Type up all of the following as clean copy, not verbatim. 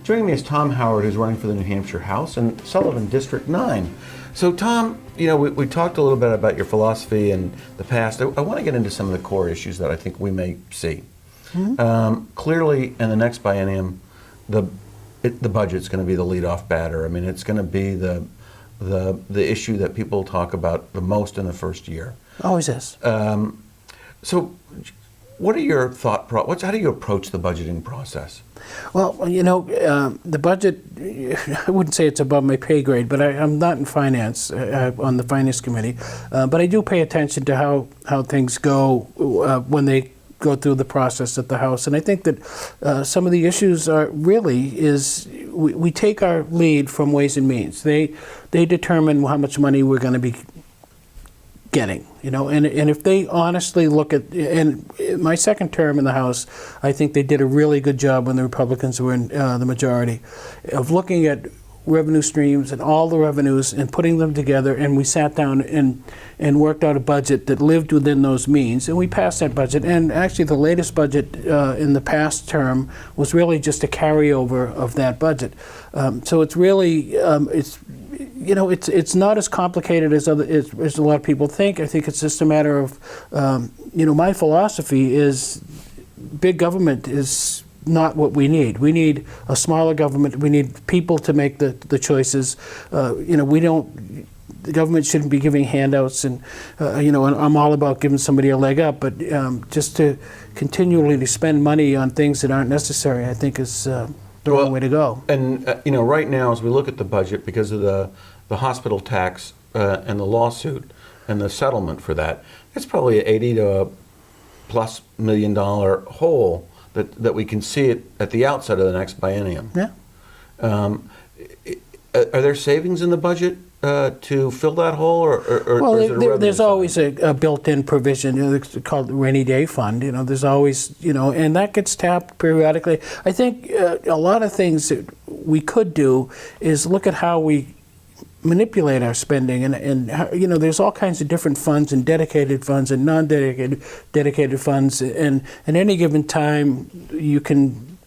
Joining me is Tom Howard, who's running for the New Hampshire House, and Sullivan, District 9. So Tom, we talked a little bit about your philosophy and the past. I want to get into some of the core issues that I think we may see. Clearly, in the next biennium, the budget's going to be the leadoff batter. I mean, it's going to be the issue that people talk about the most in the first year. Always is. So, what are your how do you approach the budgeting process? Well, the budget, I wouldn't say it's above my pay grade, but I'm not in finance, on the finance committee. But I do pay attention to how things go when they go through the process at the House. And I think that some of the issues we take our lead from Ways and Means. They determine how much money we're going to be getting, and if they honestly look at, and my second term in the House, I think they did a really good job when the Republicans were in the majority, of looking at revenue streams and all the revenues and putting them together, and we sat down and worked out a budget that lived within those means, and we passed that budget. And actually the latest budget in the past term was really just a carryover of that budget. So it's really, it's not as complicated as a lot of people think. I think it's just a matter of, my philosophy is big government is not what we need. We need a smaller government. We need people to make the choices. The government shouldn't be giving handouts, and and I'm all about giving somebody a leg up, but just to continually to spend money on things that aren't necessary, I think is the wrong way to go. And right now, as we look at the budget, because of the hospital tax and the lawsuit and the settlement for that, it's probably an $80 to plus $1 million hole that we can see it at the outset of the next biennium. Yeah. Are there savings in the budget to fill that hole, or well, is it a revenue there's side? always a built-in provision, it's called the rainy day fund. There's always, and that gets tapped periodically. I think a lot of things that we could do is look at how we manipulate our spending, and there's all kinds of different funds, and dedicated funds and non-dedicated funds, and at any given time you can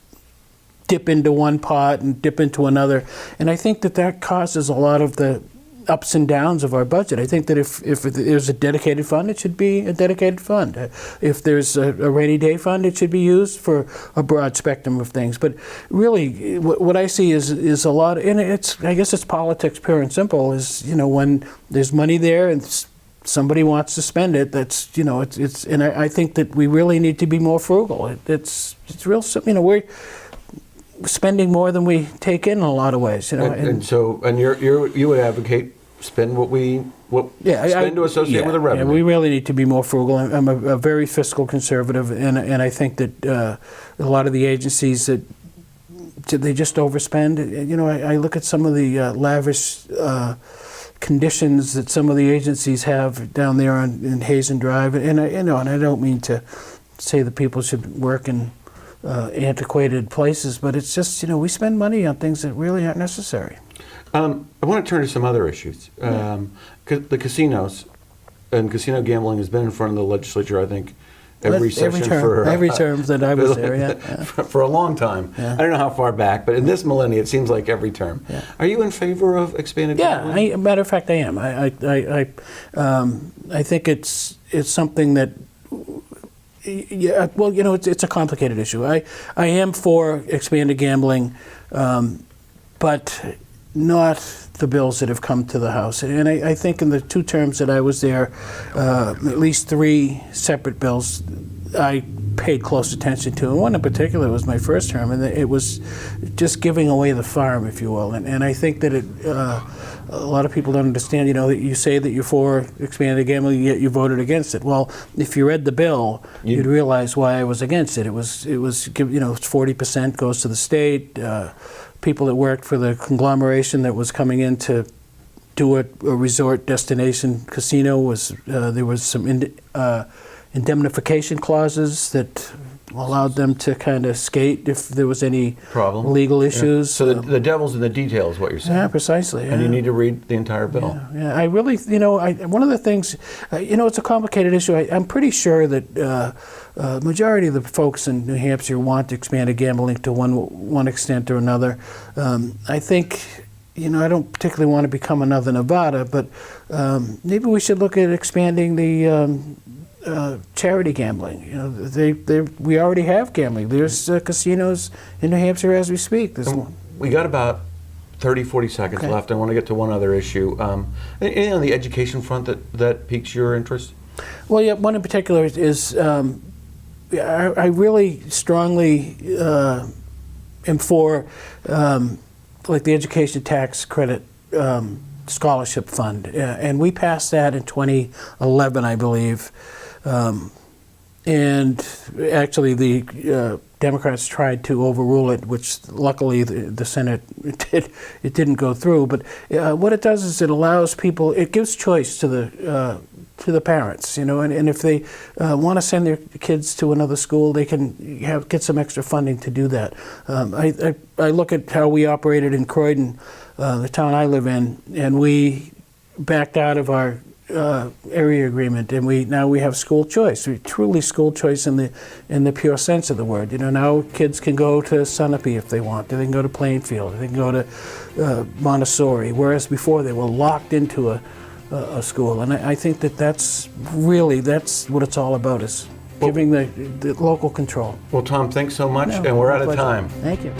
dip into one pot and dip into another, and I think that causes a lot of the ups and downs of our budget. I think that if there's a dedicated fund, it should be a dedicated fund. If there's a rainy day fund, it should be used for a broad spectrum of things. But really, what I see is a lot, and I guess it's politics, pure and simple, is, when there's money there and somebody wants to spend it, that's, and I think that we really need to be more frugal. It's real simple, we're spending more than we take in a lot of ways, And you would advocate spend spend to associate with the revenue. Yeah, we really need to be more frugal. I'm a very fiscal conservative, and I think that a lot of the agencies that they just overspend. I look at some of the lavish conditions that some of the agencies have down there in Hazen Drive, and I don't mean to say that people should work in antiquated places, but it's just, we spend money on things that really aren't necessary. I want to turn to some other issues. The casinos and casino gambling has been in front of the legislature, I think, every term that I was there, yeah. For a long time. Yeah. I don't know how far back, but in this millennium, it seems like every term. Yeah. Are you in favor of expanded gambling? Yeah, matter of fact, I am. I think it's something that. Yeah, well, it's a complicated issue. I am for expanded gambling, but not the bills that have come to the House. And I think in the 2 terms that I was there, at least 3 separate bills I paid close attention to. And one in particular was my first term, and it was just giving away the farm, if you will. And I think that a lot of people don't understand, that you say that you're for expanded gambling, yet you voted against it. Well, if you read the bill, you'd realize why I was against it. It was 40% goes to the state. People that worked for the conglomeration that was coming in to do a resort destination casino there was some indemnification clauses that allowed them to kind of skate if there was any Problem. legal issues. So the devil's in the details, what you're saying. Yeah, precisely. And you yeah. need to read the entire bill. Yeah, I really, one of the things, it's a complicated issue. I'm pretty sure that majority of the folks in New Hampshire want expanded gambling to one extent or another. I think, I don't particularly want to become another Nevada, but maybe we should look at expanding the charity gambling. We already have gambling. There's casinos in New Hampshire as we speak. There's one. We got about 30, 40 seconds left. I want to get to one other issue. Anything on the education front that piques your interest? Well, yeah, one in particular is I really strongly am for like the education tax credit scholarship fund, and we passed that in 2011, I believe. And actually, the Democrats tried to overrule it, which luckily the Senate it didn't go through. But what it does is it allows people, it gives choice to the parents, and if they want to send their kids to another school, they can get some extra funding to do that. I look at how we operated in Croydon, the town I live in, and we backed out of our area agreement, and now we have school choice. Truly school choice in the pure sense of the word. Now kids can go to Sunapee if they want. They can go to Plainfield. They can go to Montessori. Whereas before they were locked into a school, and I think that's what it's all about, is giving the local control. Well, Tom, thanks so much, and we're out of time. Thank you.